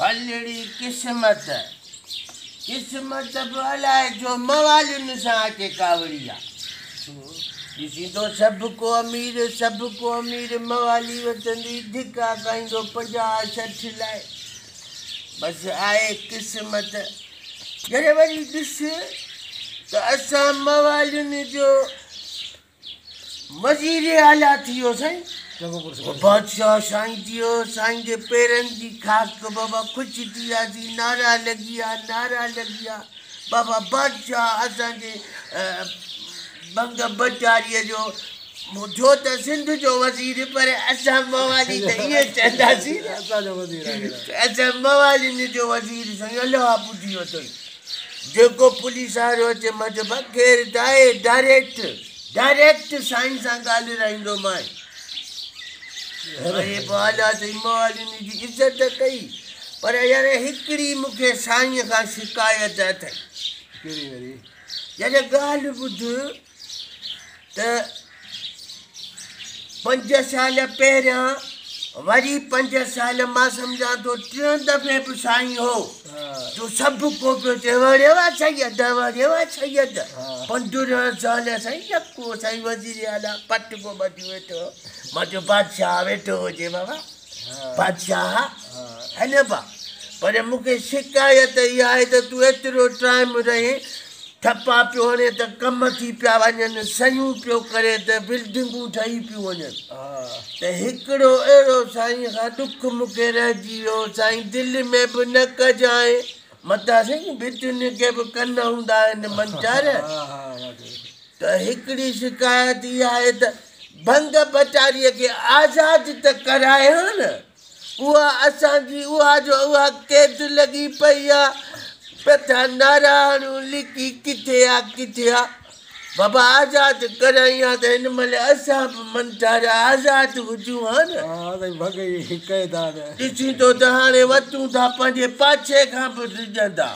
हलड़ी किस्मत किस्मत अलाए जो मवालियुनि सां अचे कावड़िया ॾिसी तो सबको अमीर मवाली वठंदी धिका खाईंदो 50-60 लाइ बसि आहे किस्मत जॾहिं वरी ॾिस त असां मवालियुनि जो वज़ीर आला थी वियो साईं बादशाह साईं थी वियो साईं जे पेरनि जी खाक बाबा ख़ुशि थी वियासीं नारा लॻी विया बाबा बादशाह असांजे बंग बचारीअ जो जो त सिंध जो वज़ीर पर असां मवाली त इहे चवंदासीं असां मवालियुनि जो वज़ीर साईं अलाह ॿुधी वरितो जेको पुलिस वारो अचे मां चयो भाउ केरु त आहे डायरेक्ट साईं सां ॻाल्हाईंदो मां अरे बाला अथई मवालियुनि जी इज़त कई पर यार हिकिड़ी मूंखे साईंअ खां शिकायत अथई जॾहिं ॻाल्हि ॿुध त 5 साल पहिरियां वरी 5 साल मां सम्झां थो 3 दफ़े बि साईं हो तो सभु को पियो चए वड़ियो सैयद 15 साल साईं यको साईं वज़ीर आला पट को ॿधी वेठो मां चयो बादशाह वेठो हुजे बाबा बादशाह है न बा पर मूंखे शिकायत इहा आहे त तूं एतिरो टाइम रहे ठपा पियो हणे त कम थी पिया वञनि सयूं पियो करे त बिल्डिंगूं ठही पियूं वञनि त हिकिड़ो अहिड़ो साईं खां ॾुखु मूंखे रहिजी वियो साईं दिलि में बि न कजांइ मथां साईं भितियुनि खे बि कन हूंदा आहिनि मंचार त हिकिड़ी शिकायत इहा आहे त भंग बचारीअ खे आज़ादु त कराए हा न उहा असांजी उहा क़ैद लॻी पई आहे पथा नारायण लिकी किथे आहे बाबा आज़ादु कराई आहे त हिन महिल असां बि मंठार आज़ादु हुजूं हा न ॾिसी तो त हाणे वठूं था पंहिंजे पाछे खां बि डिॼंदा